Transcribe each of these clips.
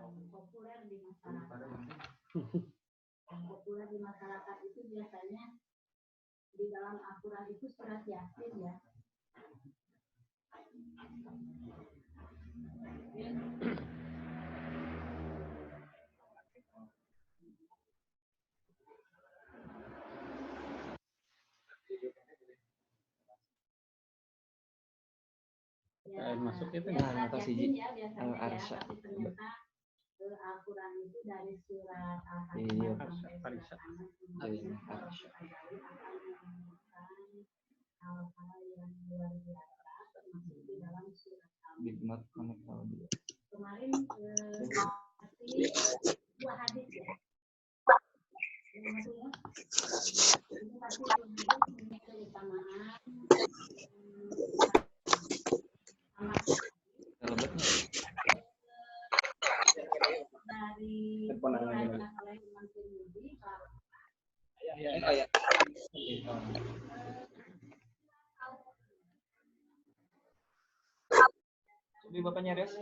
Yang populer di masyarakat itu biasanya di dalam Al-Quran itu surat Yasin ya. Masuk itu ya, atas izin ya biasanya ya, tapi ternyata Al-Quran itu dari surat Al-Fatihah sampai surat Anas kemudian kalau kita gali akan menemukan hal-hal yang luar biasa termasuk di dalam surat Al-Fatihah. Kemarin kasih dua hadis ya. Ini kasih dua hadis punya keutamaan dari diriwayatkan oleh Imam Tirmidzi Ini bapaknya tes.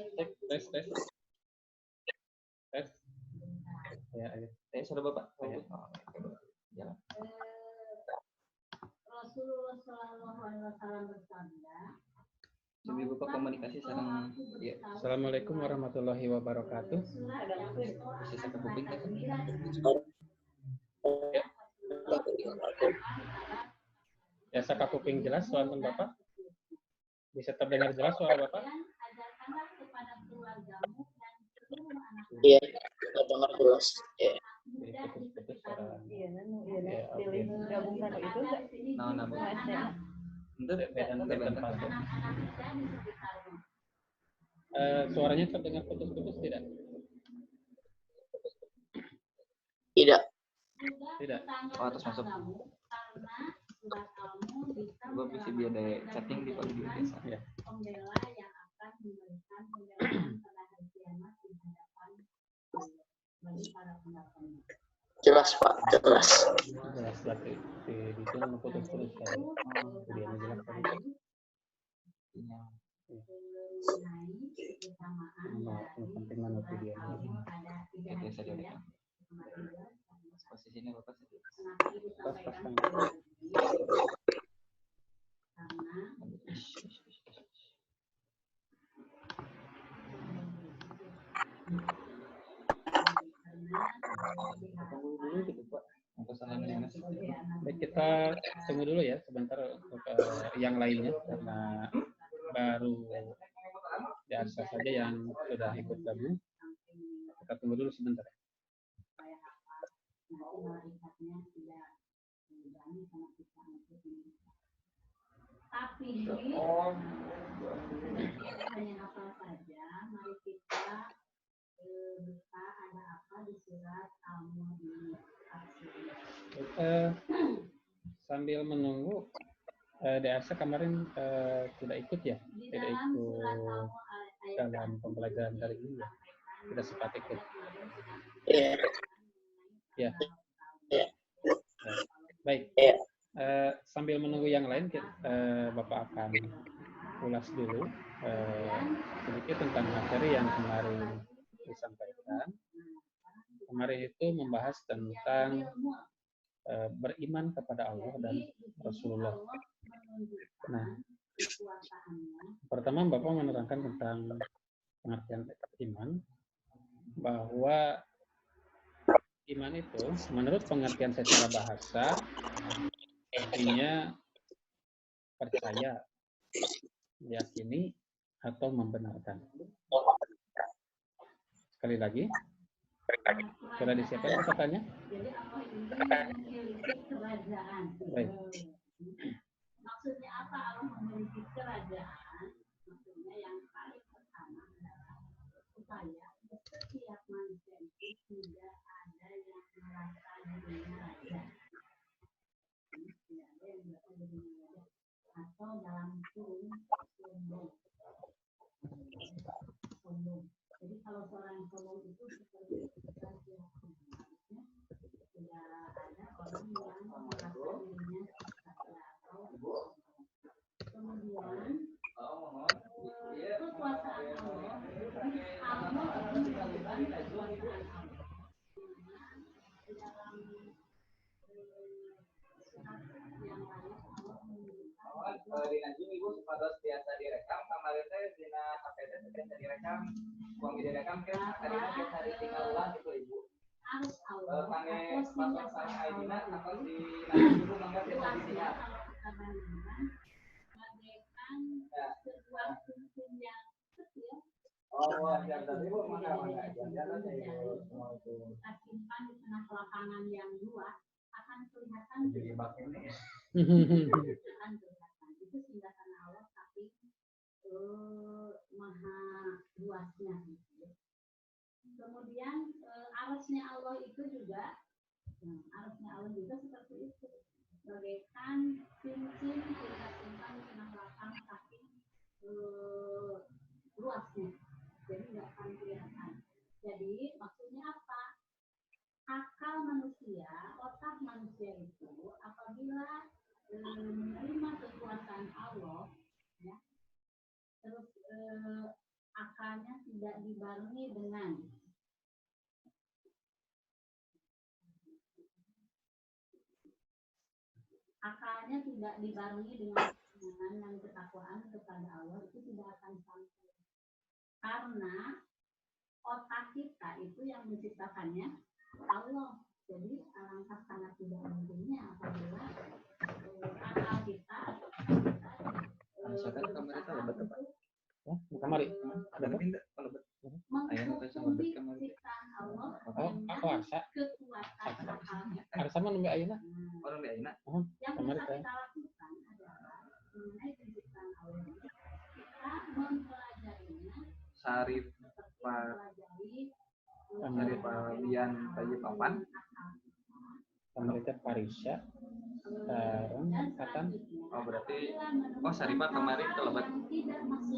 Ya, sudah bapak. Jalan. Rasulullah Shallallahu Alaihi Wasallam bersabda. Coba bapak komunikasi sekarang. Ya. Assalamualaikum warahmatullahi wabarakatuh. Bisa saya kuping kan? Ya, saya kuping jelas suara bapak. Bisa terdengar jelas suara bapak? Iya, terdengar jelas. Iya. Putus suara. Gabungkan itu enggak? Itu beda pasuk. Suaranya terdengar putus-putus tidak? Tidak. Tidak. Oh, atas masuk. Coba bisa biar ada chatting di pagi biasa. Ya. Pembela yang akan memberikan pembelaan pada hari kiamat di hadapan bagi para pendapatnya. Jelas Pak, jelas. Jelas lagi di sana putus-putus tadi. Dia menjelaskan. Penting mana video ini? Biasa dia. Posisinya bapak sedih. Pas. Baik, kita tunggu dulu ya sebentar untuk yang lainnya karena baru biasa saja yang sudah ikut gabung. Kita tunggu dulu sebentar. Tapi hanya apa saja, mari kita buka ada apa di surat Al-Mu'min. Sambil menunggu DRC kemarin tidak ikut ya, tidak ikut dalam pembelajaran kali ini ya, tidak sempat ikut. Ya. Baik. Sambil menunggu yang lain, Bapak akan ulas dulu sedikit tentang materi yang kemarin disampaikan. Kemarin itu membahas tentang beriman kepada Allah dan Rasulullah. Nah, pertama Bapak menerangkan tentang pengertian iman, bahwa iman itu menurut pengertian secara bahasa artinya percaya, meyakini, atau membenarkan. Sekali lagi, sudah disiapkan katanya? Memiliki kerajaan. Baik. Maksudnya apa Allah memiliki kerajaan? Maksudnya yang paling pertama adalah supaya setiap manusia itu tidak ada yang merasa dirinya raja. Tidak ada yang merasa dirinya raja. Atau dalam kurung sombong. Jadi kalau seorang sombong itu seperti raja. Harusnya tidak ada orang yang merasa dirinya di nanti ibu supados biasa direkam kemarin teh dina HP teh biasa direkam uang direkam kan kadang biasa ditinggal ulang gitu ibu. Kangge pasos kangge ayeuna apa di nanti ibu mangga biasa ditinggal. Oh, jam ibu mangga jalan ibu semua itu. Simpan di tengah lapangan yang luas akan kelihatan Jadi bak ini. akan kelihatan itu singgasana Allah tapi maha luasnya. Kemudian arasnya Allah itu juga seperti itu. Bagaikan cincin kita simpan di tengah lapang tapi luasnya. Jadi nggak akan kelihatan. Jadi maksudnya apa? Akal manusia, otak manusia itu apabila menerima kekuasaan Allah, ya, terus akalnya tidak dibarengi dengan keimanan dan ketakwaan kepada Allah itu tidak akan sampai. Karena otak kita itu yang menciptakannya Allah. Jadi alangkah sangat tidak mungkinnya apabila akal kita Misalkan kamar itu lebat apa? Kamari. Ada apa? mengikuti ciptaan Allah Aku arsa. kekuatan akalnya. Arsa mah nembe ayeuna. Orang di ayeuna. Yang Kamari bisa teh. kita lakukan adalah mengenai penciptaan Allah. Kita mempelajarinya Sarif seperti mempelajari Sarif Bian Tayyib Papan. Kamari teh Parisya. Sareng katan Oh berarti Saripah kemarin terlebat.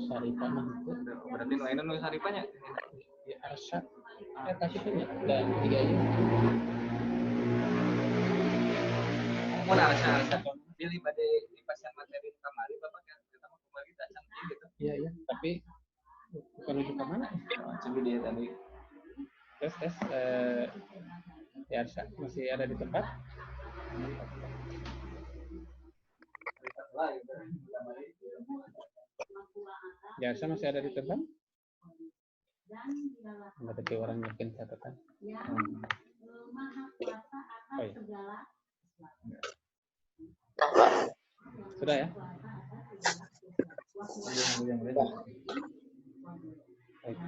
Saripah mah itu. Berarti lainnya nu Saripahnya. Ya arsa. Kasih punya. Dan 3 aja. Mun arsa pilih bade dipasang materi kamari Bapak kan kita mau kembali datang gitu. Iya, tapi bukan menuju ke mana? Coba dia tadi. Tes ya Arsa masih ada di tempat? Ya Arsa masih ada di tempat? Enggak ada orang yakin catatan. Oh iya. Sudah ya? Baik.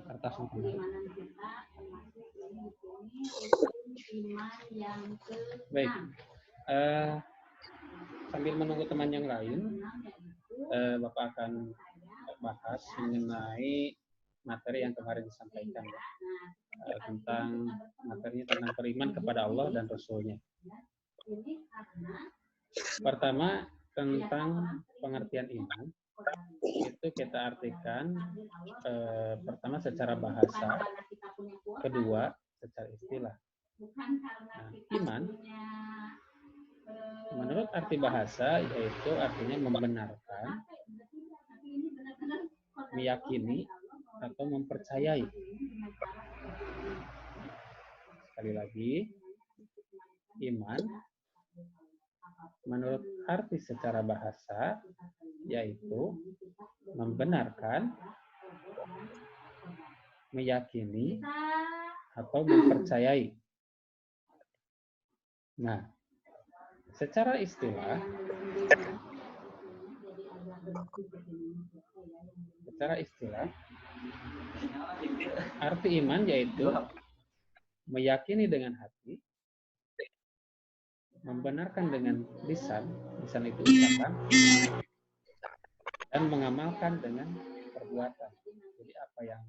Kertas baik. Sambil menunggu teman yang lain, Bapak akan bahas mengenai materi yang kemarin disampaikan, tentang materinya tentang beriman kepada Allah dan Rasul-Nya. Pertama, tentang pengertian iman, itu kita artikan pertama secara bahasa, kedua secara istilah. Nah, iman menurut arti bahasa yaitu artinya membenarkan, meyakini atau mempercayai. Sekali lagi, iman menurut arti secara bahasa yaitu membenarkan, meyakini atau mempercayai. Nah, secara istilah arti iman yaitu meyakini dengan hati, membenarkan dengan lisan itu ucapan, dan mengamalkan dengan perbuatan. Jadi apa yang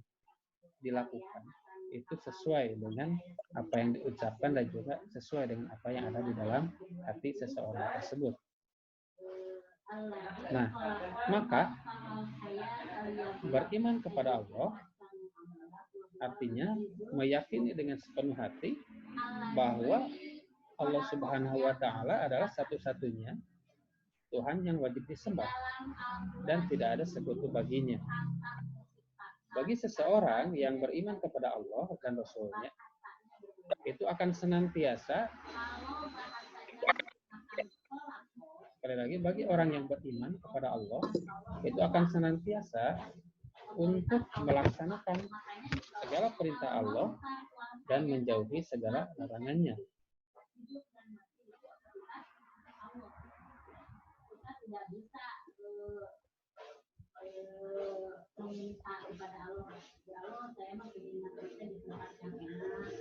dilakukan itu sesuai dengan apa yang diucapkan dan juga sesuai dengan apa yang ada di dalam hati seseorang tersebut. Nah, maka beriman kepada Allah artinya meyakini dengan sepenuh hati bahwa Allah Subhanahu wa Ta'ala adalah satu-satunya Tuhan yang wajib disembah dan tidak ada sekutu baginya. Bagi seseorang yang beriman kepada Allah dan Rasul-Nya, itu akan senantiasa, sekali lagi, bagi orang yang beriman kepada Allah itu akan senantiasa untuk melaksanakan segala perintah Allah dan menjauhi segala larangannya. Tidak bisa meminta kepada Allah, ya Allah, saya mau ingin bekerja di tempat yang enak,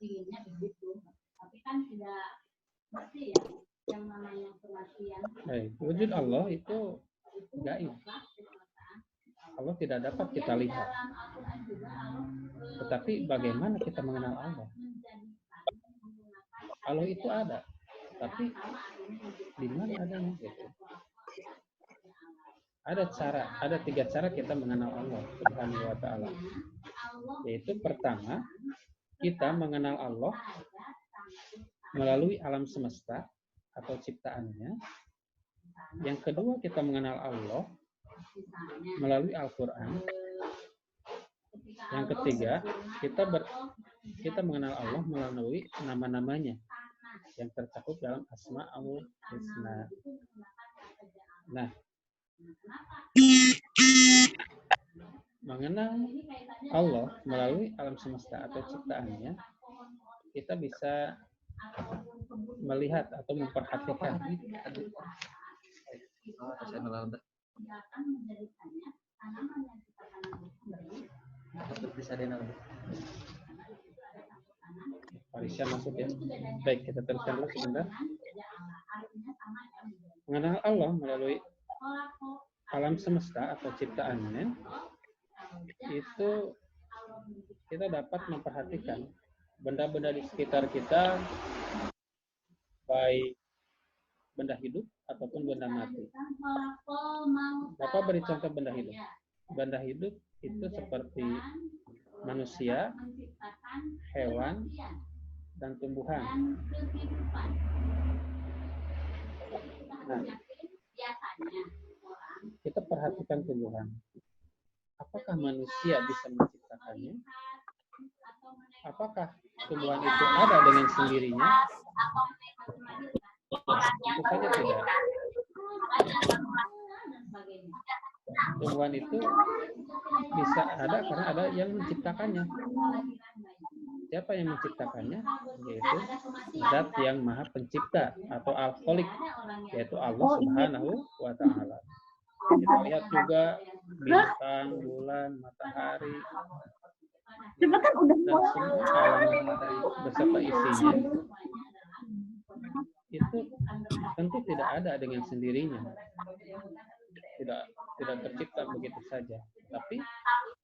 inginnya begitu, tapi kan tidak mesti ya, yang namanya kematian. Wujud Allah itu gaib. Allah tidak dapat kita lihat. Tetapi bagaimana kita mengenal Allah? Allah itu ada, tapi di mana adanya? Gitu. Ada 3 cara kita mengenal Allah Subhanahu wa Ta'ala. Yaitu pertama, kita mengenal Allah melalui alam semesta atau ciptaannya. Yang kedua, kita mengenal Allah melalui Al-Quran. Yang ketiga, kita mengenal Allah melalui nama-namanya yang tercakup dalam Asma'ul Husna. Nah, mengenal Allah melalui alam semesta atau ciptaannya, kita bisa melihat atau memperhatikan Parisya masuk ya. Baik, kita teruskan dulu sebentar. Mengenal Allah melalui alam semesta atau ciptaannya, itu kita dapat memperhatikan benda-benda di sekitar kita, baik benda hidup ataupun benda mati. Bapak beri contoh benda hidup. Benda hidup itu seperti manusia, hewan, dan tumbuhan. Nah, kita perhatikan tumbuhan. Apakah manusia bisa menciptakannya? Apakah tumbuhan itu ada dengan sendirinya? Tentu saja tidak. Tumbuhan itu bisa ada karena ada yang menciptakannya. Siapa yang menciptakannya? Yaitu Zat yang Maha Pencipta atau Al-Khaliq, yaitu Allah Subhanahu wa Ta'ala. Kita lihat juga bintang, bulan, matahari, dan semua alam beserta isinya itu tentu tidak ada dengan sendirinya, tidak tercipta begitu saja, tapi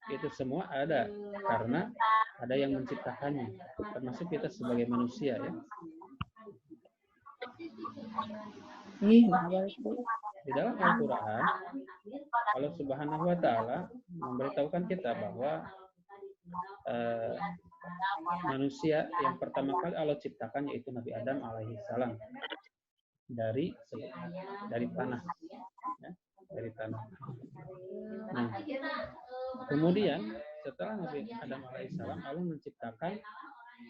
itu semua ada karena ada yang menciptakannya, termasuk kita sebagai manusia ya. Di dalam Al-Quran, Allah Subhanahu wa Ta'ala memberitahukan kita bahwa manusia yang pertama kali Allah ciptakan yaitu Nabi Adam alaihi salam dari tanah, ya, dari tanah. Nah, kemudian setelah Nabi Adam alaihi salam, Allah menciptakan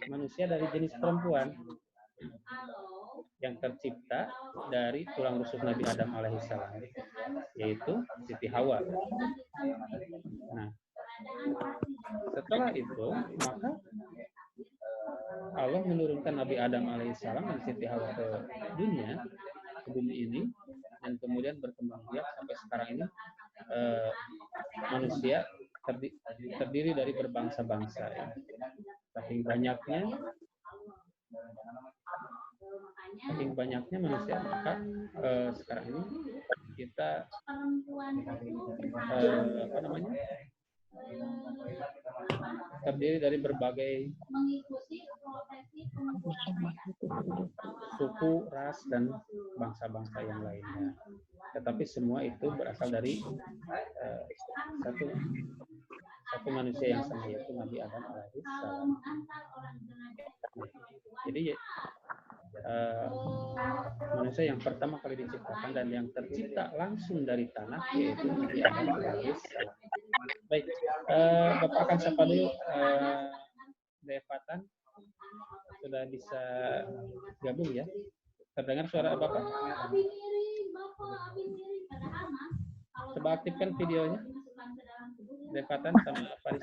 manusia dari jenis perempuan yang tercipta dari tulang rusuk Nabi Adam alaihi salam, yaitu Siti Hawa. Nah, setelah itu maka Allah menurunkan Nabi Adam alaihissalam dan Siti Hawa ke dunia ini, dan kemudian berkembang biak sampai sekarang ini manusia terdiri dari berbangsa-bangsa ya. Saking banyaknya manusia, maka sekarang ini kita terdiri dari berbagai suku, ras, dan bangsa-bangsa yang lainnya. Tetapi semua itu berasal dari satu manusia yang sama, yaitu Nabi Adam alaihissalam. Jadi manusia yang pertama kali diciptakan dan yang tercipta langsung dari tanah yaitu Nabi Adam alaihissalam. Baik, Bapak akan sapa dulu Devatan. Sudah bisa gabung ya? Terdengar suara Bapak? Coba aktifkan videonya. Devatan sama Faris.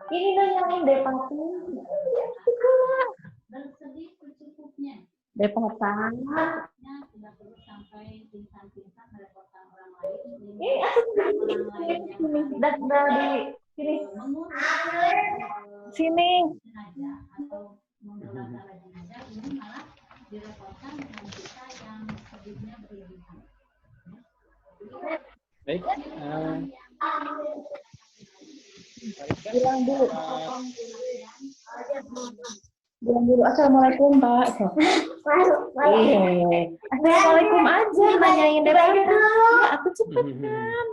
Ini nanyain Devatan. Devatan. Ini aku di sini. Sini. Baik. Bilang dulu. Bilang dulu. Assalamualaikum, Pak. Assalamualaikum aja. Nanyain Devatan. Ya, aku cepetan.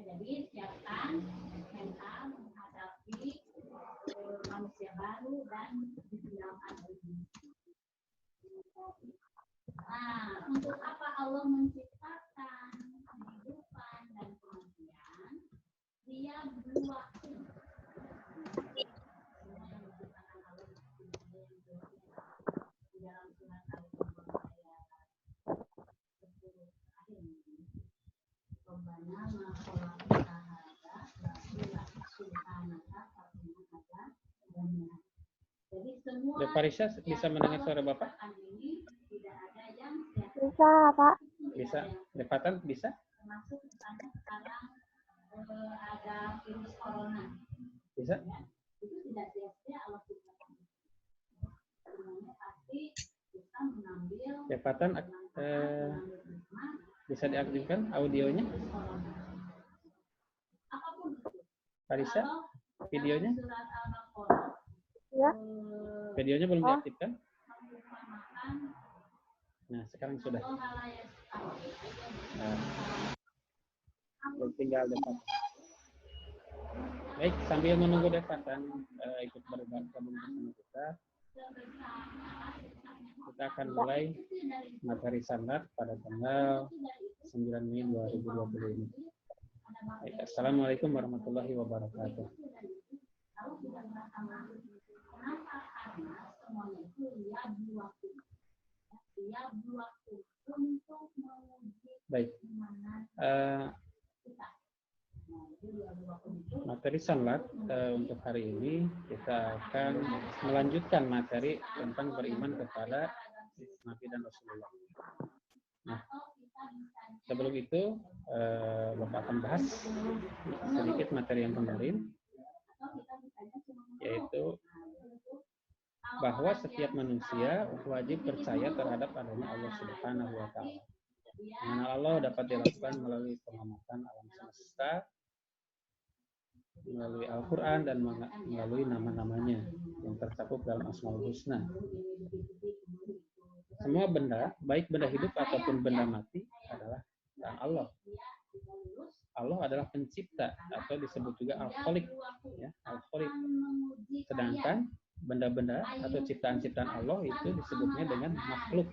Jadi siapkan mental menghadapi manusia baru dan ditinggalkan ini. Nah, untuk apa Allah menciptakan kehidupan dan kematian? Dia berwaktu. Semua yang diciptakan Allah di dalam surat Al-Qur'an ayat 10 akhir. Farisha bisa mendengar suara Bapak? Bisa, Pak. Bisa. Devatan bisa? Termasuk misalnya sekarang ada virus corona. Bisa? Itu tidak sia-sia Allah ciptakan. Semuanya pasti bisa mengambil. Devatan bisa diaktifkan audionya? Farisha, videonya? Ya. Videonya belum diaktifkan? Nah, sekarang sudah. Tinggal Devatan. Baik, sambil menunggu Devatan ikut bergabung bersama kita akan mulai materi sanad pada tanggal 9 Mei 2020 ini. Baik, assalamualaikum warahmatullahi wabarakatuh. Baik, materi sanad untuk hari ini kita akan melanjutkan materi tentang beriman kepada Nabi dan Rasulullah. Nah, sebelum itu Bapak akan bahas sedikit materi yang kemarin, yaitu bahwa setiap manusia wajib percaya terhadap adanya Allah Subhanahu wa Ta'ala. Mengenal Allah dapat dilakukan melalui pengamatan alam semesta, melalui Al-Quran dan melalui nama-namanya yang tercakup dalam Asmaul Husna. Semua benda, baik benda hidup ataupun benda mati, adalah dan Allah. Allah adalah pencipta atau disebut juga Al-Khaliq, ya, Al-Khaliq. Sedangkan benda-benda atau ciptaan-ciptaan Allah itu disebutnya dengan makhluk.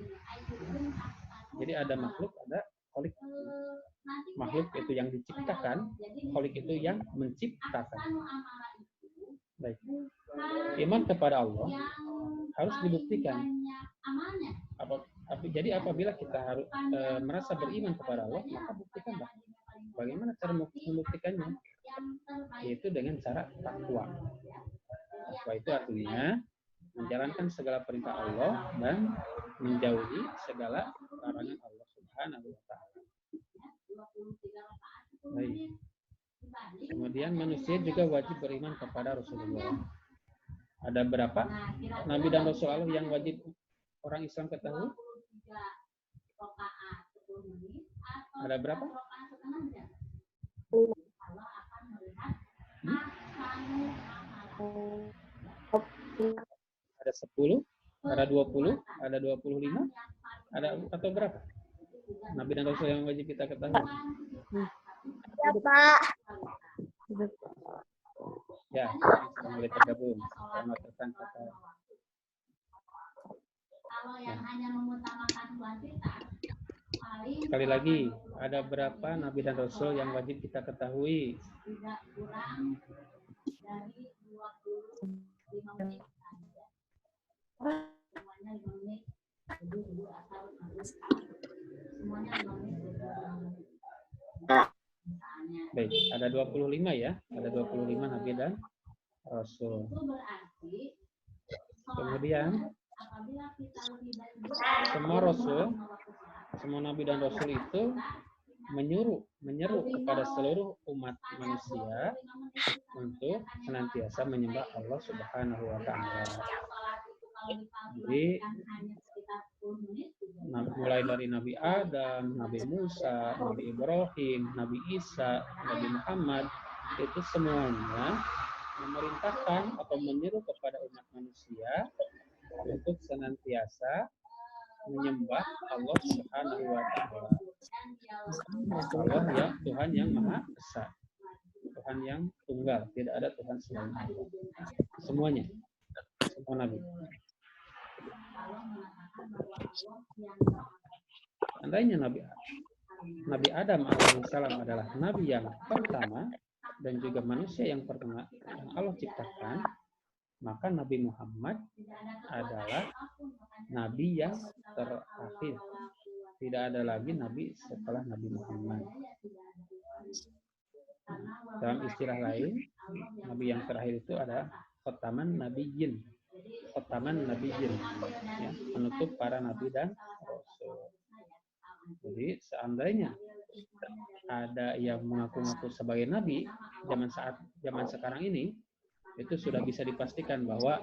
Jadi ada makhluk, ada Khaliq. Makhluk itu yang diciptakan, Khaliq itu yang menciptakan. Baik. Iman kepada Allah harus dibuktikan. Jadi apabila kita harus merasa beriman kepada Allah, maka buktikanlah. Bagaimana cara membuktikannya? Yaitu dengan cara takwa. Takwa itu artinya menjalankan segala perintah Allah dan menjauhi segala larangan Allah Subhanahu wa Ta'ala. Baik. Kemudian manusia juga wajib beriman kepada Rasulullah. Ada berapa Nabi dan Rasul Allah yang wajib orang Islam ketahui? Ada berapa? Ada 10, ada 20, ada 25, ada atau berapa? Nabi dan Rasul yang wajib kita ketahui. Ya, Pak. Ya, mulai tergabung. Selamat datang kata. Kalau yang hanya mengutamakan kuantitas, paling sekali lagi, ada berapa nabi dan rasul yang wajib kita ketahui? Tidak kurang dari 25 menit saja. Semuanya 5 menit. Semuanya 5 menit. Baik, ada 25 ya. Ada 25 nabi dan rasul. Itu berarti Kemudian apabila kita lebih dari semua rasul, semua nabi dan rasul itu menyeru kepada seluruh umat manusia untuk senantiasa menyembah Allah Subhanahu wa taala. Jadi mulai dari Nabi Adam, Nabi Musa, Nabi Ibrahim, Nabi Isa, Nabi Muhammad, itu semuanya memerintahkan atau menyeru kepada umat manusia untuk senantiasa menyembah Allah Subhanahu wa taala. Allah ya Tuhan yang Maha Esa. Tuhan yang tunggal, tidak ada Tuhan selain Allah. Semuanya. Semua nabi. Andainya Nabi Adam alaihissalam adalah nabi yang pertama dan juga manusia yang pertama yang Allah ciptakan, maka Nabi Muhammad adalah nabi yang terakhir. Tidak ada lagi nabi setelah Nabi Muhammad. Dalam istilah lain, nabi yang terakhir itu ada khataman nabiyyin. Khataman nabiyyin, ya, penutup para nabi dan rasul. Jadi seandainya ada yang mengaku-ngaku sebagai nabi zaman sekarang ini, itu sudah bisa dipastikan bahwa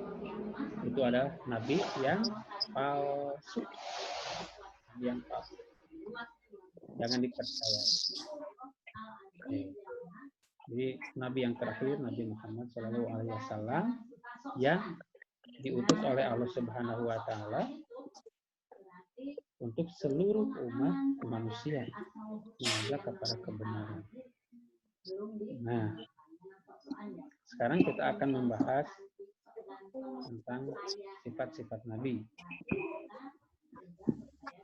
itu ada nabi yang palsu. Yang palsu. Jangan dipercaya. Jadi nabi yang terakhir, Nabi Muhammad SAW, yang diutus oleh Allah Subhanahu wa taala untuk seluruh umat manusia mengajak kepada kebenaran. Nah, sekarang kita akan membahas tentang sifat-sifat nabi.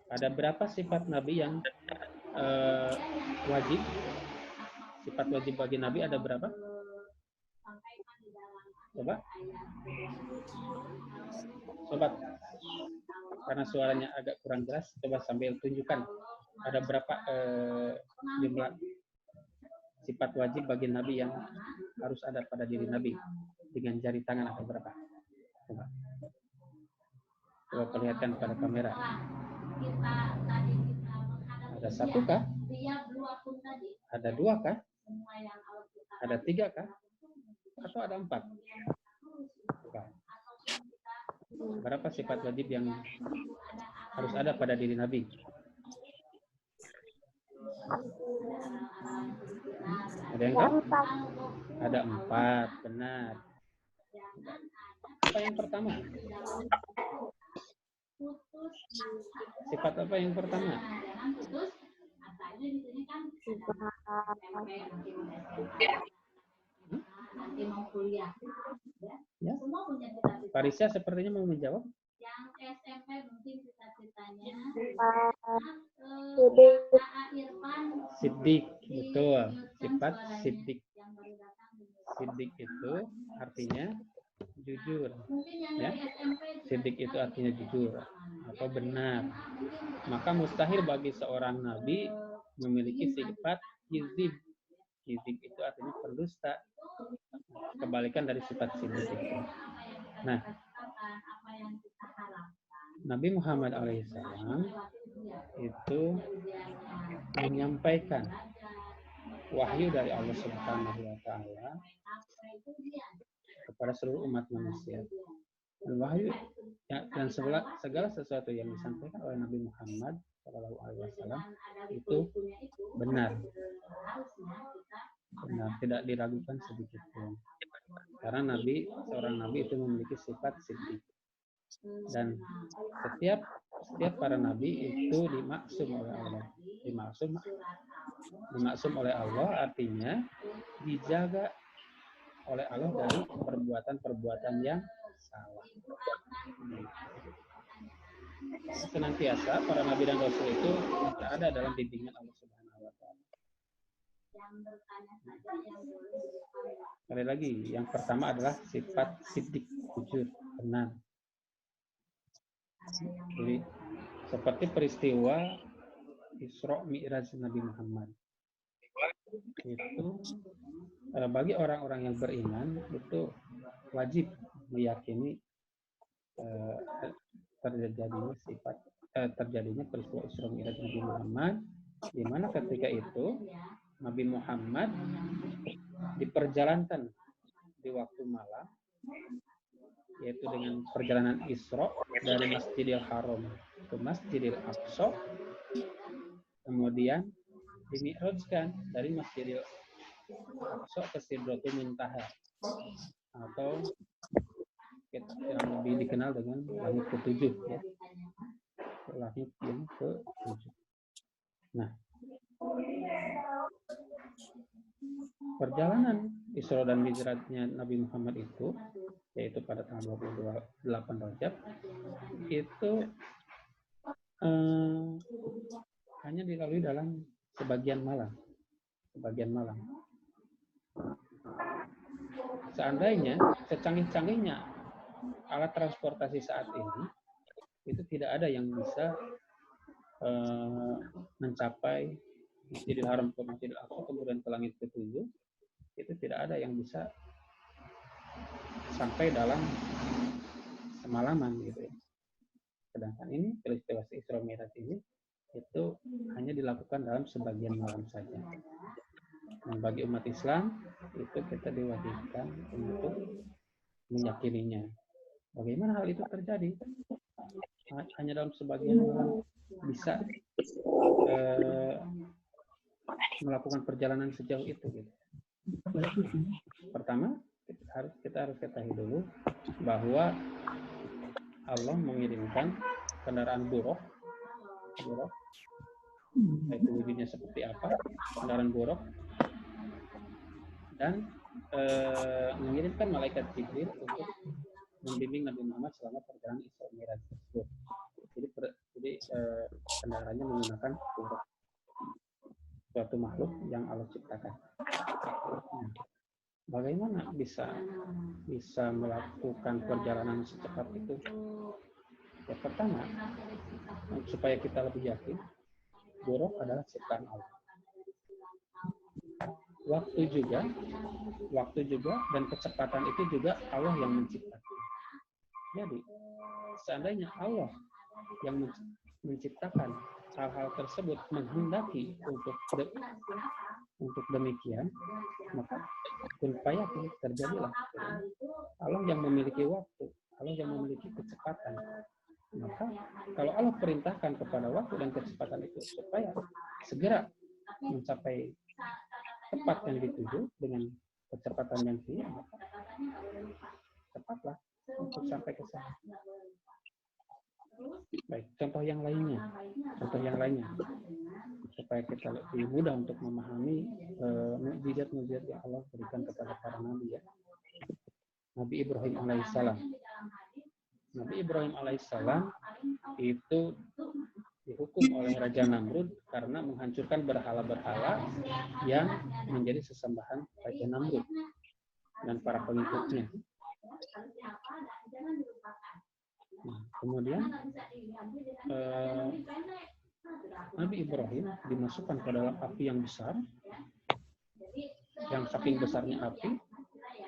Ada berapa sifat nabi yang wajib? Sifat wajib bagi nabi ada berapa? Sobat, karena suaranya agak kurang jelas, coba sambil tunjukkan ada berapa jumlah sifat wajib bagi nabi yang harus ada pada diri nabi dengan jari tangan ada berapa? Coba perlihatkan pada kamera. Ada satu kah? Ada dua kah? Ada tiga kah? Atau ada 4? Berapa sifat wajib yang harus ada pada diri Nabi? Ada yang tahu? Ada 4, benar. Apa yang pertama? Sifat apa yang pertama? Nanti mau kuliah. Ya. Semua punya cita-cita. Parisa sepertinya mau menjawab. Yang SMP mungkin cita-citanya Irfan. Siddiq, betul. Sifat Siddiq. Siddiq itu artinya jujur. Ya. Siddiq itu artinya jujur atau benar. Maka mustahil bagi seorang nabi memiliki sifat kizib. Kizib itu artinya pendusta. Kebalikan dari sifat siddiq itu. Nah, Nabi Muhammad alaihissalam itu menyampaikan wahyu dari Allah Subhanahu wa taala kepada seluruh umat manusia. Dan wahyu dan segala sesuatu yang disampaikan oleh Nabi Muhammad SAW itu benar. Benar, tidak diragukan sedikit pun. Karena seorang nabi itu memiliki sifat siddiq. Dan setiap para nabi itu dimaksum oleh Allah. Dimaksum oleh Allah artinya dijaga oleh Allah dari perbuatan-perbuatan yang salah. senantiasa para nabi dan rasul itu berada dalam bimbingan Allah Subhanahu wa taala. Sekali lagi, yang pertama adalah sifat siddiq, jujur, benar. Jadi seperti peristiwa Isra Mi'raj Nabi Muhammad. Itu bagi orang-orang yang beriman itu wajib meyakini terjadinya peristiwa Isra Mi'raj Nabi Muhammad, di mana ketika itu Nabi Muhammad diperjalankan di waktu malam, yaitu dengan perjalanan Isra dari Masjidil Haram ke Masjidil Aqsa, kemudian dimi'rajkan dari Masjidil Aqsa ke Sidratul Muntaha, atau yang lebih dikenal dengan langit ketujuh, ya, langit yang ketujuh. Nah, perjalanan Isra dan Mi'rajnya Nabi Muhammad itu, yaitu pada tanggal 28 Rajab, itu hanya dilalui dalam sebagian malam. Seandainya secanggih-canggihnya alat transportasi saat ini, itu tidak ada yang bisa mencapai Masjidil Haram ke Masjidil Aqsa kemudian ke langit ketujuh, itu tidak ada yang bisa sampai dalam semalaman gitu ya. Sedangkan ini peristiwa Isra Mi'raj ini itu hanya dilakukan dalam sebagian malam saja. Dan bagi umat Islam itu kita diwajibkan untuk meyakininya. Bagaimana hal itu terjadi? Hanya dalam sebagian malam bisa melakukan perjalanan sejauh itu gitu. Pertama, kita harus ketahui dulu bahwa Allah mengirimkan kendaraan buruk, itu wujudnya seperti apa, kendaraan buruk, dan mengirimkan malaikat Jibril untuk membimbing Nabi Muhammad selama perjalanan Isra Mi'raj tersebut. Jadi kendaraannya menggunakan buruk, suatu makhluk yang Allah ciptakan. Nah, bagaimana bisa melakukan perjalanan secepat itu? Ya, pertama, supaya kita lebih yakin, buruk adalah ciptaan Allah. Waktu juga dan kecepatan itu juga Allah yang menciptakan. Jadi, seandainya Allah yang menciptakan hal-hal tersebut menghendaki untuk demikian, maka supaya terjadilah. Allah yang memiliki waktu, Allah yang memiliki kecepatan. Maka kalau Allah perintahkan kepada waktu dan kecepatan itu supaya segera mencapai tempat yang dituju dengan kecepatan yang tinggi, maka cepatlah untuk sampai ke sana. Baik, contoh yang lainnya supaya kita lebih mudah untuk memahami mukjizat-mukjizat yang Allah berikan kepada para nabi, ya. Nabi Ibrahim alaihissalam itu dihukum oleh Raja Namrud karena menghancurkan berhala-berhala yang menjadi sesembahan Raja Namrud dan para pengikutnya. Nah, kemudian Nabi Ibrahim dimasukkan ke dalam api yang besar, yang saking besarnya api,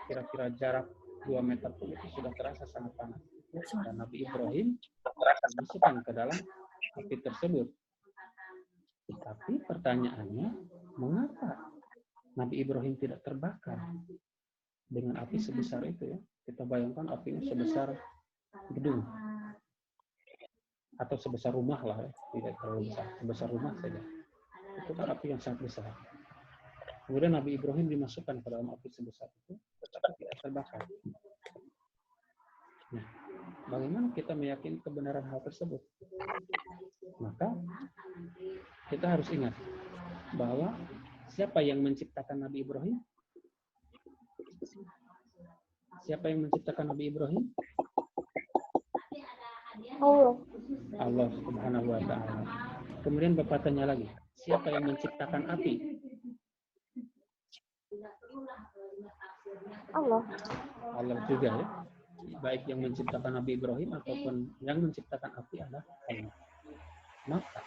kira-kira jarak 2 meter pun itu sudah terasa sangat panas. Dan Nabi Ibrahim dimasukkan ke dalam api tersebut. Tapi pertanyaannya, mengapa Nabi Ibrahim tidak terbakar dengan api sebesar itu, ya? Kita bayangkan apinya sebesar gedung atau sebesar rumah lah, ya. Tidak terlalu besar, sebesar rumah saja. Itu kan api yang sangat besar. Kemudian Nabi Ibrahim dimasukkan ke dalam api sebesar itu, tetapi tidak terbakar. Nah, bagaimana kita meyakini kebenaran hal tersebut? Maka kita harus ingat bahwa siapa yang menciptakan Nabi Ibrahim? Allah Subhanahu wa Ta'ala. Kemudian Bapak tanya lagi, siapa yang menciptakan api? Allah. Allah juga ya. Baik yang menciptakan Nabi Ibrahim ataupun yang menciptakan api adalah Allah. Maka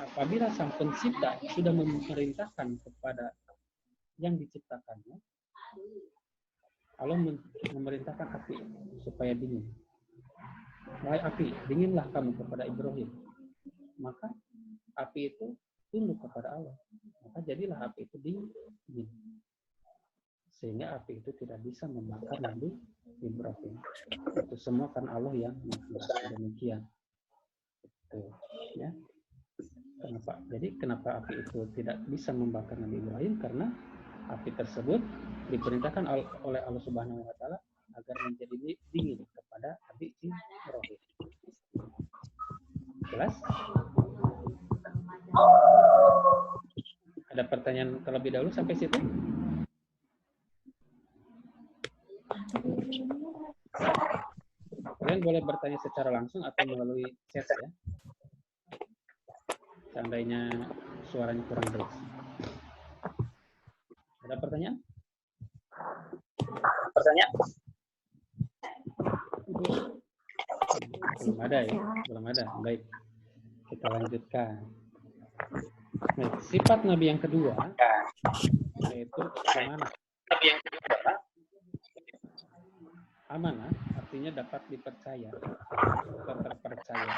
apabila sang pencipta sudah memerintahkan kepada yang diciptakannya, Allah memerintahkan api supaya dingin. Wahai api, dinginlah kamu kepada Ibrahim. Maka api itu tunduk kepada Allah. Maka jadilah api itu dingin. Sehingga api itu tidak bisa membakar Nabi Ibrahim. Itu semua kan Allah yang mengatakan demikian. Itu, ya. Kenapa? Jadi kenapa api itu tidak bisa membakar Nabi Ibrahim? Karena api tersebut diperintahkan oleh Allah Subhanahu wa Ta'ala agar menjadi dingin kepada Nabi Ibrahim. Jelas? Ada pertanyaan terlebih dahulu sampai situ? Kalian boleh bertanya secara langsung atau melalui chat ya. Seandainya suaranya kurang jelas. Ada pertanyaan? Belum ada ya? Belum ada. Baik. Kita lanjutkan. Baik. Sifat Nabi yang kedua yaitu amanah. Amanah artinya dapat dipercaya atau terpercaya.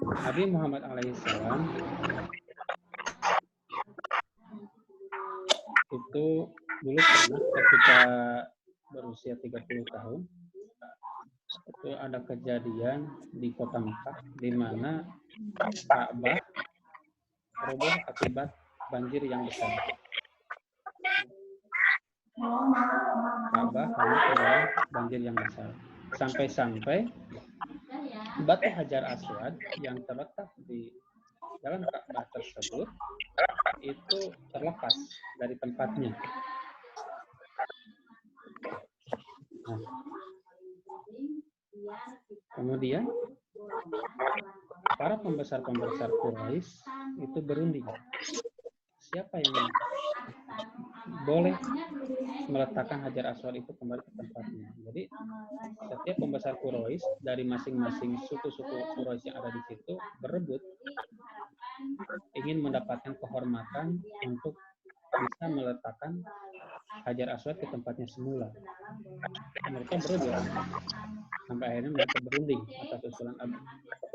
Nabi Muhammad alaihissalam itu dulu pernah ketika berusia 30 tahun itu ada kejadian di kota Mekah di mana Ka'bah roboh akibat banjir yang besar. Ka'bah akibat banjir yang besar. Sampai-sampai batu Hajar Aswad yang terletak di dalam Ka'bah tersebut itu terlepas dari tempatnya. Nah, kemudian para pembesar-pembesar Quraisy itu berunding. Siapa yang boleh meletakkan Hajar Aswad itu kembali ke tempatnya? Jadi setiap pembesar Quraisy dari masing-masing suku-suku Quraisy yang ada di situ berebut ingin mendapatkan kehormatan untuk bisa meletakkan Hajar Aswad ke tempatnya semula. Mereka berebut sampai akhirnya mereka berunding atas usulan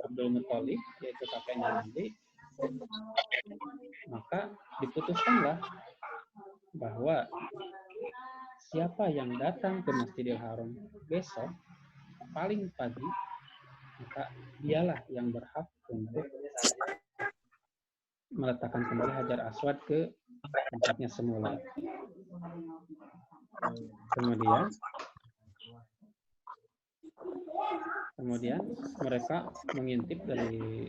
Abdul Muthalib, yaitu kakeknya Nabi. Maka diputuskanlah bahwa siapa yang datang ke Masjidil Haram besok paling pagi, maka dialah yang berhak untuk meletakkan kembali Hajar Aswad ke tempatnya semula. Kemudian mereka mengintip dari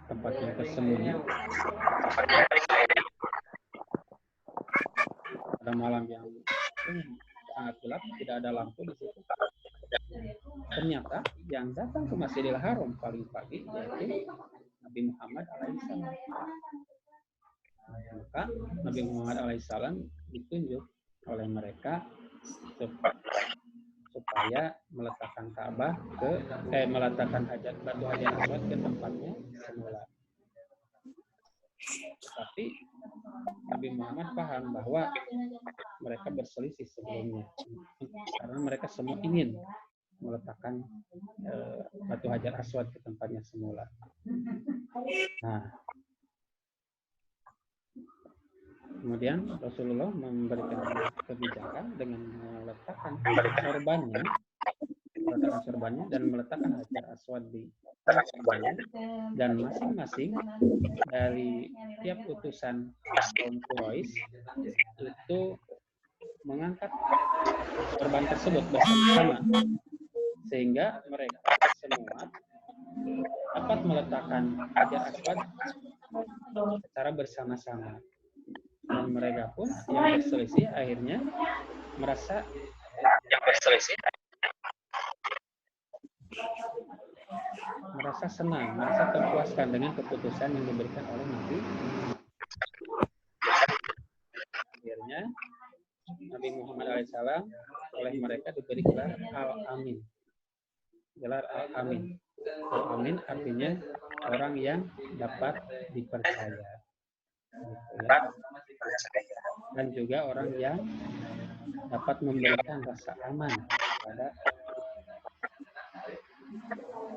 tempat yang tersembunyi pada malam yang sangat gelap, tidak ada lampu di situ. Ternyata yang datang ke Masjidil Haram paling pagi yaitu Nabi Muhammad alaihissalam. Maka Nabi Muhammad alaihissalam ditunjuk oleh mereka supaya meletakkan Ka'bah meletakkan batu Hajar Aswad ke tempatnya semula. Tapi Nabi Muhammad paham bahwa mereka berselisih sebelumnya karena mereka semua ingin meletakkan batu Hajar Aswad ke tempatnya semula. Nah, kemudian Rasulullah memberikan kebijakan dengan meletakkan sorbannya dan meletakkan Hajar Aswad di sorbannya, dan masing-masing dari tiap utusan kaum Quraisy itu mengangkat sorban tersebut bersama sehingga mereka semua dapat meletakkan Hajar Aswad secara bersama-sama. Dan mereka pun yang berselisih akhirnya merasa senang, merasa terpuaskan dengan keputusan yang diberikan oleh Nabi. Akhirnya Nabi Muhammad alaihissalam oleh mereka diberi gelar Al-Amin. Gelar Al-Amin. Al-Amin artinya orang yang dapat dipercaya. Gitu ya. Dan juga orang yang dapat memberikan rasa aman kepada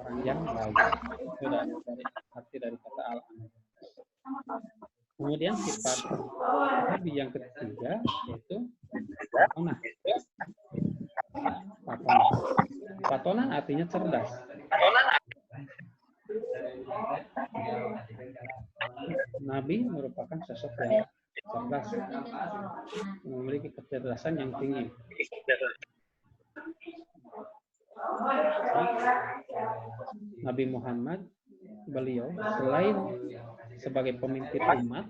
orang yang lain. Itu dari arti dari kata Al-Amin. Kemudian sifat Nabi yang ketiga yaitu Fatonah. Fatonah artinya cerdas. Nabi merupakan sosok yang cerdas, memiliki kecerdasan yang tinggi. Nabi Muhammad, beliau selain sebagai pemimpin umat,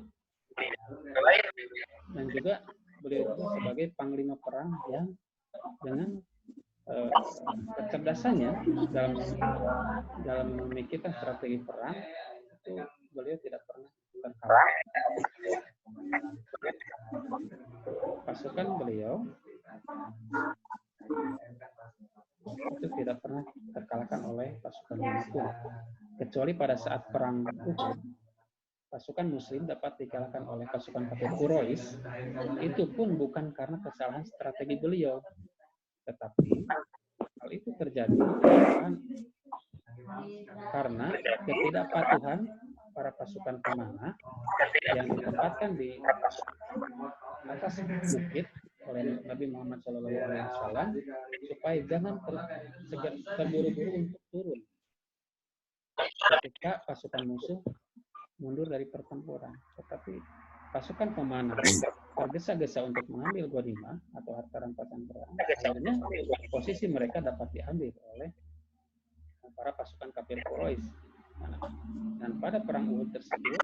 dan juga beliau juga sebagai panglima perang yang dengan kecerdasannya dalam memikirkan strategi perang itu beliau tidak pernah terkalahkan. Pasukan beliau itu tidak pernah terkalahkan oleh pasukan musuh, kecuali pada saat perang Uhud. Pasukan Muslim dapat dikalahkan oleh pasukan kafir Quraisy, itu pun bukan karena kesalahan strategi beliau, tetapi hal itu terjadi karena ketidakpatuhan para pasukan pemanah yang ditempatkan di atas bukit oleh Nabi Muhammad SAW supaya jangan terburu-buru untuk turun ketika pasukan musuh mundur dari pertempuran, tetapi pasukan pemanah tergesa-gesa untuk mengambil ghanimah atau harta rampasan perang. Akhirnya posisi mereka dapat diambil oleh para pasukan kafir Quraisy. Dan pada perang Uhud tersebut,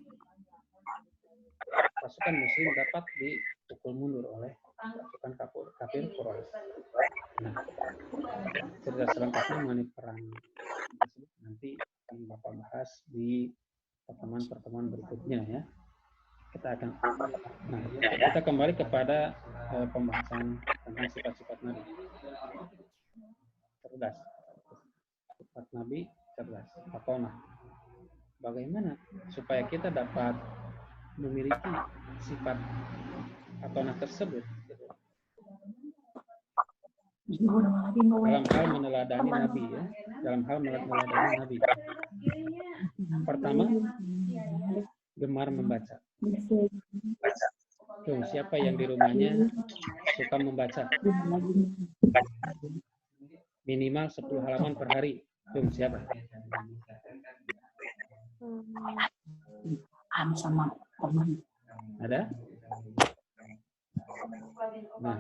pasukan Muslim dapat dipukul mundur oleh pasukan kafir Quraisy. Nah, cerita selengkapnya mengenai perang tersebut nanti akan Bapak bahas di pertemuan-pertemuan berikutnya ya. Kita kembali kepada pembahasan tentang sifat-sifat Nabi. Cerdas. Sifat Nabi cerdas. Fatonah. Bagaimana supaya kita dapat memiliki sifat fatonah tersebut? Dalam hal meneladani Nabi ya. Dalam hal meneladani Nabi. Pertama, gemar membaca. Tuh, siapa yang di rumahnya suka membaca? Minimal 10 halaman per hari. Tuh, siapa? Sama teman. Ada? Nah,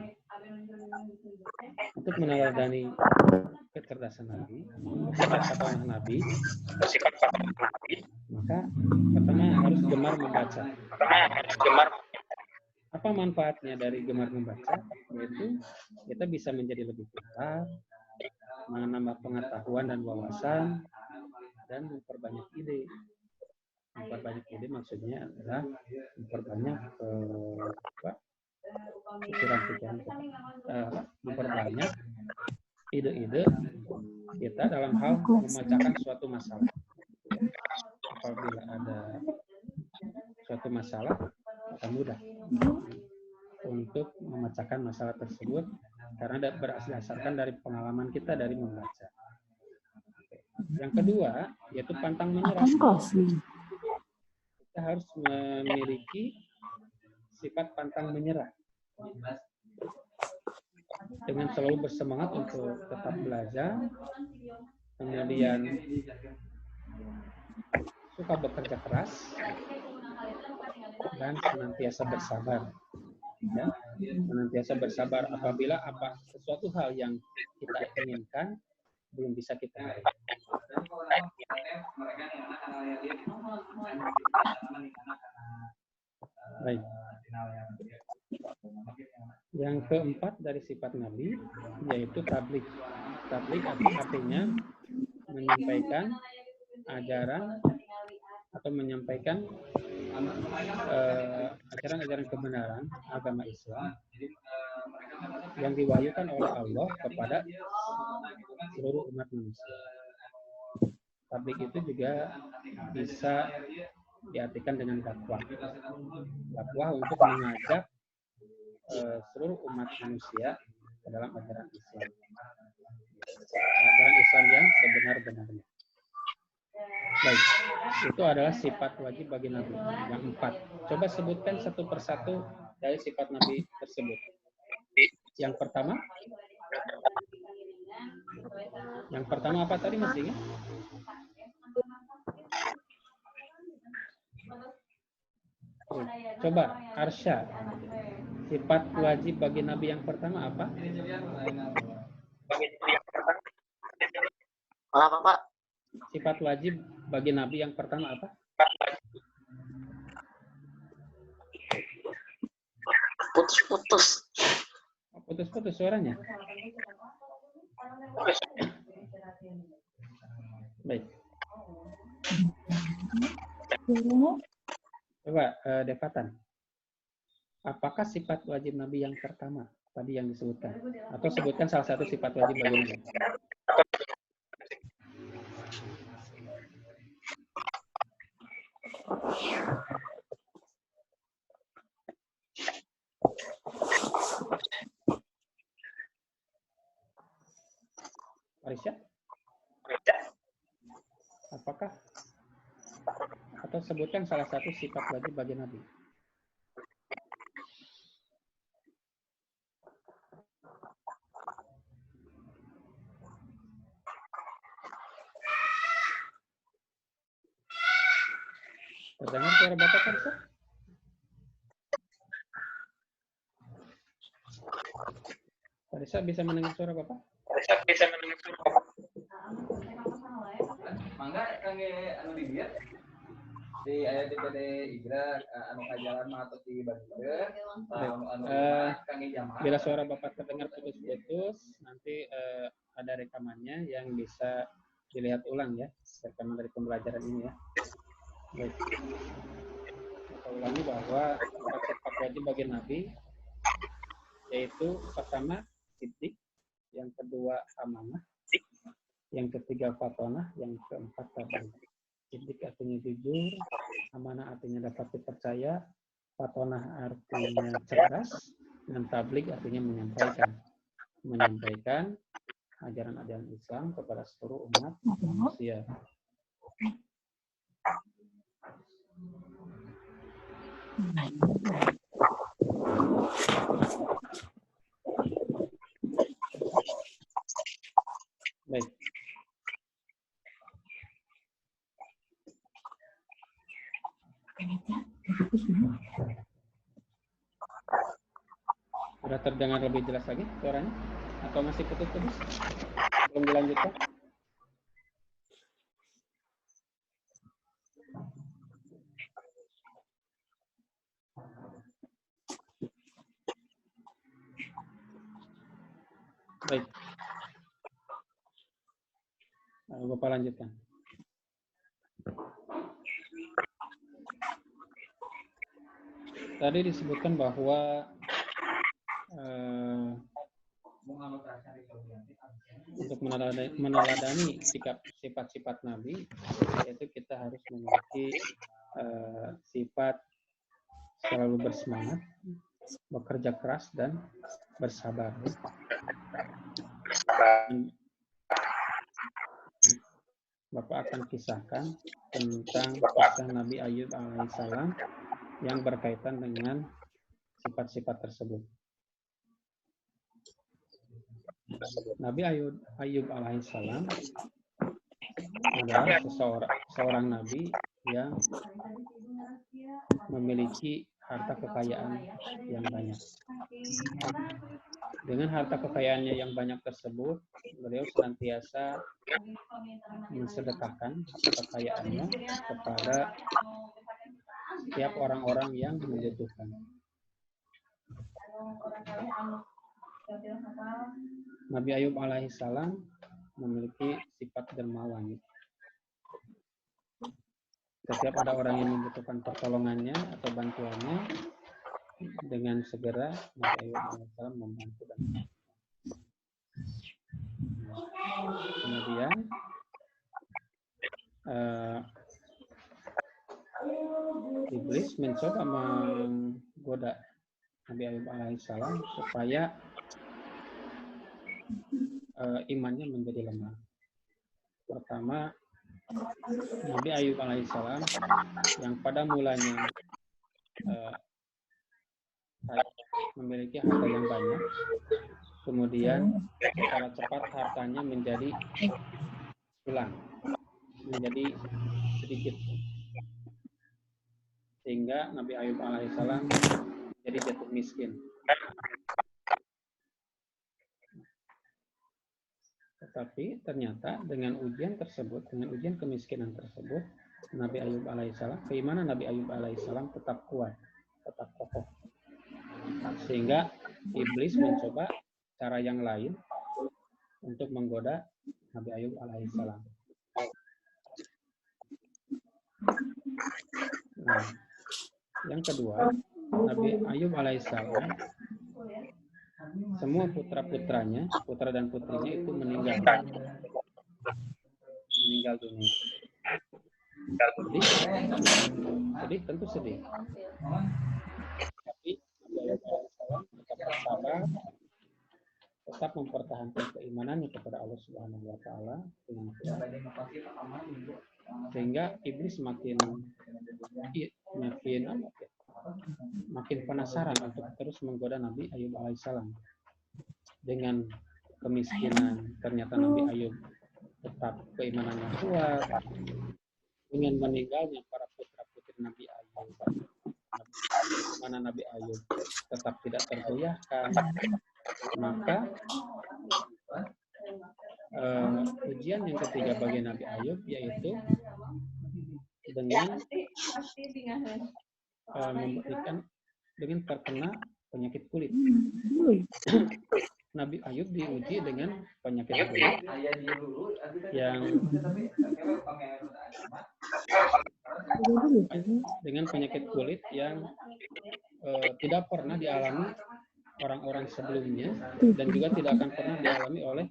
untuk meneladani kecerdasan Nabi, sifat Nabi, maka pertama harus gemar membaca. Apa manfaatnya dari gemar membaca? Yaitu kita bisa menjadi lebih pintar, menambah pengetahuan dan wawasan, dan memperbanyak ide. Memperbanyak ide maksudnya adalah memperbanyak pikiran-pikiran, memperbanyak ide-ide kita dalam hal memecahkan suatu masalah. Apabila ada suatu masalah, akan mudah untuk memecahkan masalah tersebut karena berdasarkan dari pengalaman kita dari membaca. Yang kedua, yaitu pantang menyerah. Kita harus memiliki sifat pantang menyerah. Dengan selalu bersemangat untuk tetap belajar, kemudian suka bekerja keras, dan senantiasa bersabar. Ya, senantiasa bersabar apabila sesuatu hal yang kita inginkan belum bisa kita raih. Baik. Yang keempat dari sifat Nabi yaitu tabligh. Tabligh artinya menyampaikan ajaran atau menyampaikan ajaran-ajaran kebenaran agama Islam yang diwahyukan oleh Allah kepada seluruh umat manusia. Tabligh itu juga bisa diartikan dengan dakwah. Dakwah untuk mengajak seluruh umat manusia ke dalam ajaran Islam. Ajaran Islam yang sebenar-benarnya. Baik, itu adalah sifat wajib bagi Nabi yang 4. Coba sebutkan satu persatu dari sifat Nabi tersebut. Yang pertama apa tadi Mas Dingin? Coba Arsya, sifat wajib bagi Nabi yang pertama apa? Apa Pak? Sifat wajib bagi Nabi yang pertama apa? Putus-putus. Putus-putus suaranya. Baik. Coba Devatan. Apakah sifat wajib Nabi yang pertama tadi yang disebutkan? Atau sebutkan salah satu sifat wajib bagi Nabi. Arisya? Apakah? Atau sebutkan salah satu sifat wajib bagi Nabi. Terdengar suara Bapak Arisya? Arisya bisa mendengar suara Bapak? Mangga kangge anu di dia di aya DPD Igra anu kajalan mah atau di Bandung kangge jamaah. Bila suara Bapak terdengar putus-putus, nanti ada rekamannya yang bisa dilihat ulang ya, rekaman dari pembelajaran ini ya. Baik. Kita ulangi bahwa sifat wajib bagi Nabi yaitu pertama siddiq, yang kedua amanah, yang ketiga fatonah, yang keempat tabligh. Siddiq artinya jujur, amanah artinya dapat dipercaya, fatonah artinya cerdas, dan tabligh artinya menyampaikan ajaran-ajaran Islam kepada seluruh umat manusia. Baik. Sudah terdengar lebih jelas lagi suaranya? Atau masih putus-putus? Belum dilanjutkan? Baik. Bapak lanjutkan. Tadi disebutkan bahwa untuk meneladani sifat-sifat Nabi, yaitu kita harus memiliki sifat selalu bersemangat, bekerja keras, dan bersabar. Bapak akan kisahkan tentang kisah Nabi Ayub alaihissalam yang berkaitan dengan sifat-sifat tersebut. Nabi Ayub alaihissalam adalah seorang nabi yang memiliki harta kekayaan yang banyak. Dengan harta kekayaannya yang banyak tersebut, beliau senantiasa mensedekahkan harta kekayaannya kepada setiap orang-orang yang membutuhkan. Nabi Ayub alaihissalam memiliki sifat dermawan. Setiap ada orang yang membutuhkan pertolongannya atau bantuannya, dengan segera Nabi Ayub alaihissalam membantu dan kemudian iblis mencoba menggoda Nabi Ayub alaihissalam supaya imannya menjadi lemah. Pertama, Nabi Ayub alaihissalam yang pada mulanya memiliki harta yang banyak, kemudian secara cepat hartanya menjadi hilang, menjadi sedikit, sehingga Nabi Ayub alaihissalam jadi jatuh miskin. Tetapi ternyata dengan ujian tersebut, dengan ujian kemiskinan tersebut, Nabi Ayub alaihissalam, keimanan Nabi Ayub alaihissalam tetap kuat, tetap kokoh. Sehingga iblis mencoba cara yang lain untuk menggoda Nabi Ayub alaihissalam. Nah, yang kedua, Nabi Ayub alaihissalam, semua putra-putranya, putra dan putrinya itu meninggal dunia. Sedih, tentu sedih. Tapi Nabi Ayub alaihissalam tetap bersabar, tetap mempertahankan keimanannya kepada Allah Subhanahu wa taala dengan kuat. Sehingga iblis makin penasaran untuk terus menggoda Nabi Ayub alaihissalam. Dengan kemiskinan, ternyata Nabi Ayub tetap keimanannya kuat. Dengan meninggalnya para putra-putri Nabi Ayub, mana Nabi Ayub tetap tidak tergoyahkan, maka ujian yang ketiga bagi Nabi Ayub yaitu dengan dengan terkena penyakit kulit. Nabi Ayub diuji dengan penyakit kulit yang tidak pernah dialami orang-orang sebelumnya dan juga tidak akan pernah dialami oleh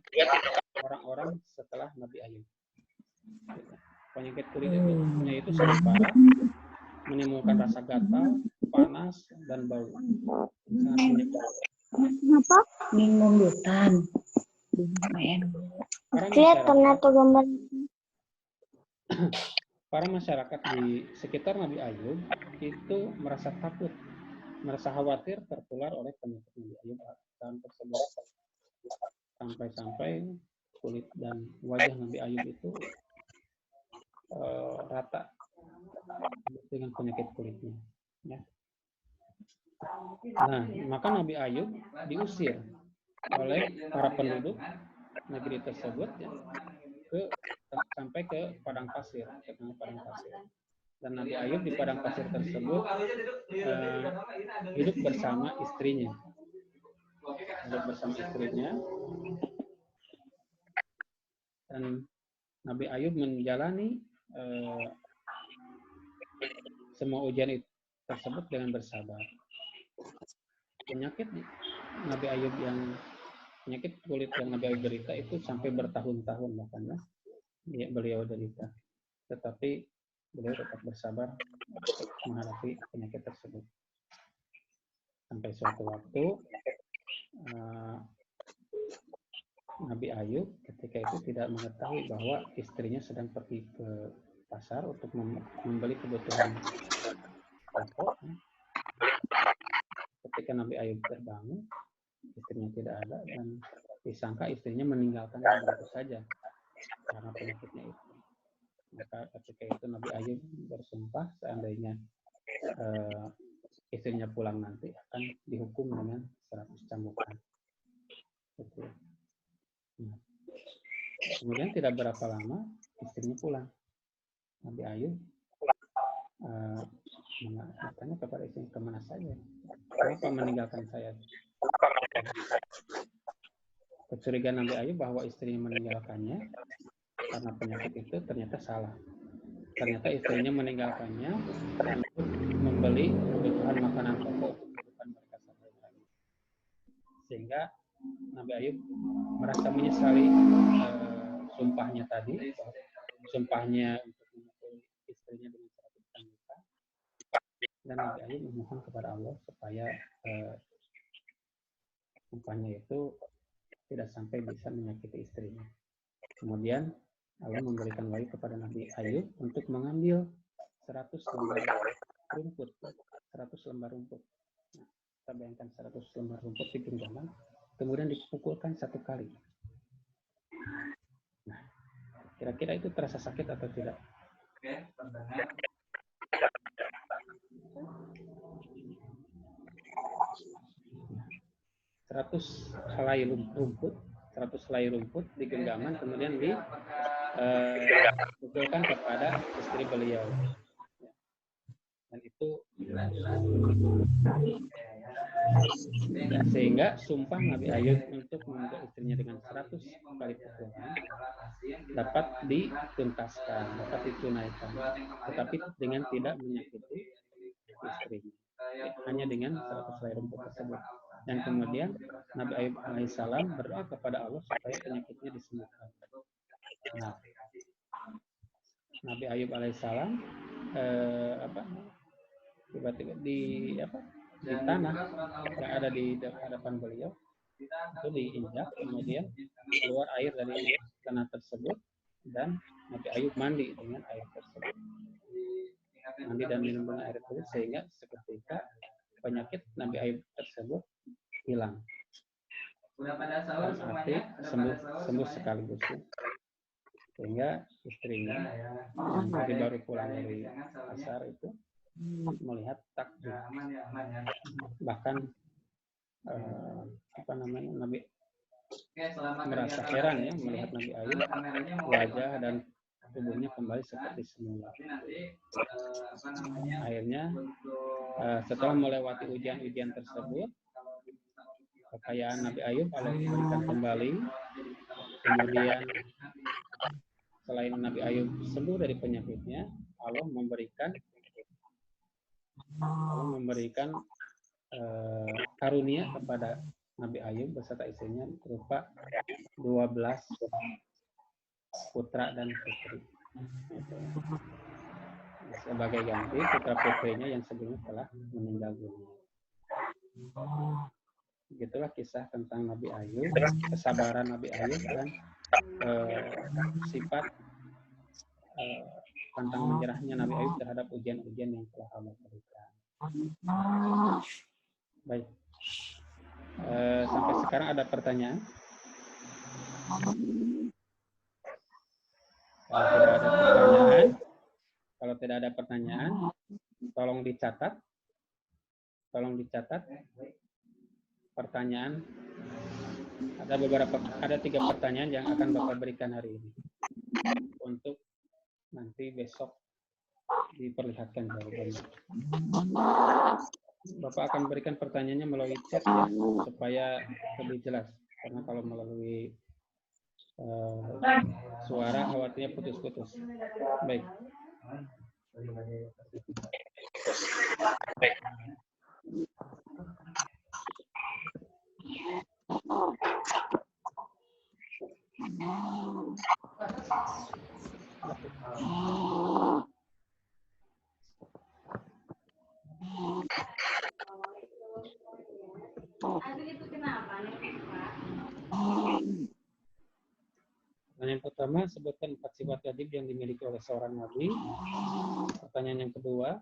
orang-orang setelah Nabi Ayub. Penyakit kulit itu sangat parah, menimbulkan rasa gatal, panas, dan bau. Sangat menyebabkan. Kenapa? Minum hutan. Para masyarakat di sekitar Nabi Ayub itu merasa takut, merasa khawatir tertular oleh penyakit Nabi Ayub tersebut. Sampai-sampai kulit dan wajah Nabi Ayub itu rata dengan penyakit kulitnya. Ya. Nah, maka Nabi Ayub diusir oleh para penduduk negeri tersebut ya, sampai ke padang pasir, ke tengah padang pasir. Dan Nabi Ayub di padang pasir tersebut hidup bersama istrinya. Dan Nabi Ayub menjalani semua ujian tersebut dengan bersabar. Penyakit kulit yang Nabi Ayub derita itu sampai bertahun-tahun bahkan ya, beliau derita. Tetapi beliau tetap bersabar menghadapi penyakit tersebut. Sampai suatu waktu Nabi Ayub ketika itu tidak mengetahui bahwa istrinya sedang pergi ke pasar untuk membeli kebutuhan pokok. Ketika Nabi Ayub terbangun, istrinya tidak ada dan disangka istrinya meninggalkan begitu saja karena penyakitnya itu. Maka ketika itu Nabi Ayub bersumpah seandainya istrinya pulang nanti akan dihukum dengan 100 cambukan. Kemudian tidak berapa lama istrinya pulang. Nabi Ayub bertanya kepada istrinya, kemana saja? Kenapa meninggalkan saya? Kecurigaan Nabi Ayub bahwa istrinya meninggalkannya karena penyakit itu ternyata salah. Ternyata istrinya meninggalkannya untuk membeli kebutuhan makanan pokok untuk kehidupan mereka sehari-hari. Sehingga Nabi Ayub merasa menyesali sumpahnya tadi, sumpahnya untuk memukul istrinya dengan 100 wanita. Dan Nabi Ayub memohon kepada Allah supaya sumpahnya itu tidak sampai bisa menyakiti istrinya. Kemudian Allah memberikan wahyu kepada Nabi Ayub untuk mengambil 100 lembar rumput. 100 lembar rumput. Nah, kita bayangkan 100 lembar rumput di genggaman, kemudian dipukulkan 1 kali. Nah, kira-kira itu terasa sakit atau tidak? Oke, pertanyaan. 100 helai rumput, 100 helai rumput di genggaman, kemudian dipukulkan kepada istri beliau. Dan itu sehingga sumpah Nabi Ayub untuk memukul istrinya dengan 100 kali pukulan dapat dituntaskan, dapat ditunaikan, tetapi dengan tidak menyakiti istrinya, hanya dengan 100 helai rumput tersebut. Dan kemudian Nabi Ayub alaihissalam berdoa kepada Allah supaya penyakitnya disembuhkan. Nah, Nabi Ayub alaihissalam tiba-tiba di tanah yang ada di hadapan beliau itu diinjak, kemudian keluar air dari tanah tersebut dan Nabi Ayub mandi dengan air tersebut, mandi dan minum dengan air tersebut, sehingga seketika penyakit Nabi Ayub tersebut hilang. Arti sembuh sekaligus. Sehingga istrinya yang tadi baru pulang dari pasar itu melihat takjub, bahkan Nabi merasa heran ya melihat Nabi Ayub, wajah dan tubuhnya kembali seperti semula. Akhirnya setelah melewati ujian-ujian tersebut, kekayaan Nabi Ayub Allah berikan kembali. Kemudian selain Nabi Ayub sembuh dari penyakitnya, Allah memberikan karunia kepada Nabi Ayub beserta istrinya berupa 12 putra dan putri. Sebagai ganti putra putrinya yang sebelumnya telah meninggal dunia. Begitulah kisah tentang Nabi Ayub, kesabaran Nabi Ayub dan sifat tentang menyerahnya Nabi Ayub terhadap ujian-ujian yang telah Allah berikan. Baik. Sampai sekarang ada pertanyaan? Kalau tidak ada pertanyaan, tolong dicatat. Pertanyaan. Ada 3 pertanyaan yang akan Bapak berikan hari ini. Untuk nanti besok diperlihatkan jawabannya. Bapak akan berikan pertanyaannya melalui chat ya, supaya lebih jelas. Karena kalau melalui suara khawatirnya putus-putus. Baik. Pertanyaan pertama, sebutkan 4 sifat wajib yang dimiliki oleh seorang nabi. Pertanyaan yang kedua,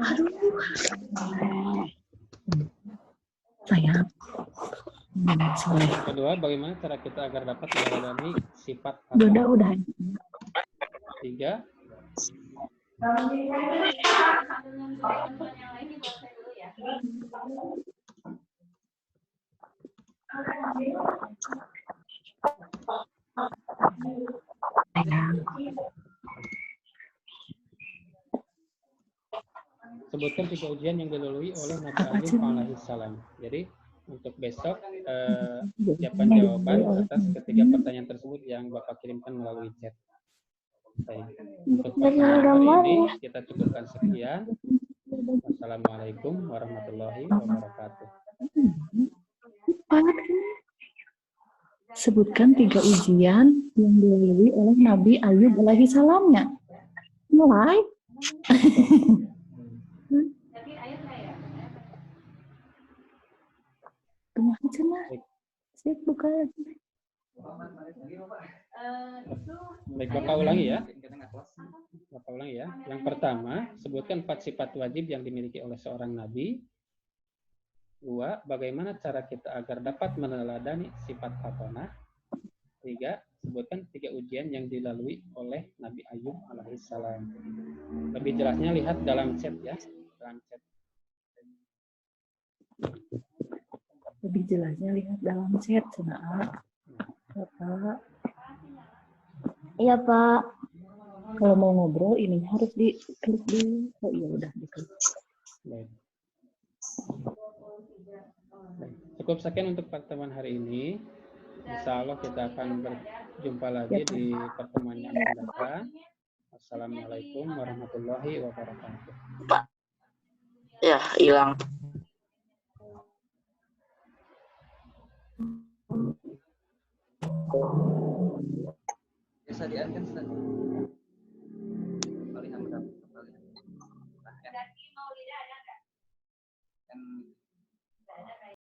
Aduh. Sayang. Kedua, bagaimana cara kita agar dapat meneladani sifat Udah, apa? udah. 3. Sebutkan 3 ujian yang dilalui oleh Nabi Ayub alaihissalam. Jadi untuk besok siapkan jawaban atas ketiga pertanyaan tersebut yang Bapak kirimkan melalui chat. Baik. Untuk pertemuan hari ini kita cukupkan sekian. Wassalamualaikum warahmatullahi wabarakatuh. Sebutkan 3 ujian yang dilalui oleh Nabi Ayub alaihissalamnya. Mulai. Tunggu aja lah. Sip, buka lagi. Baik, Bapak ulangi ya. Bapak ulangi ya. Yang pertama, sebutkan 4 sifat wajib yang dimiliki oleh seorang nabi. 2. Bagaimana cara kita agar dapat meneladani sifat hasanah. 3. Sebutkan 3 ujian yang dilalui oleh Nabi Ayub alaihissalam. Lebih jelasnya lihat dalam chat ya. Dalam chat. Lebih jelasnya lihat dalam chat, Pak. Pak. Iya, Pak. Kalau mau ngobrol ini harus diklik dulu. Oh iya, udah diklik. Baik. Cukup sekian untuk pertemuan hari ini. Insya Allah kita akan berjumpa lagi di pertemuan yang akan datang. Assalamualaikum warahmatullahi wabarakatuh. Pak. Ya, hilang. Bisa diangkat, Ustaz.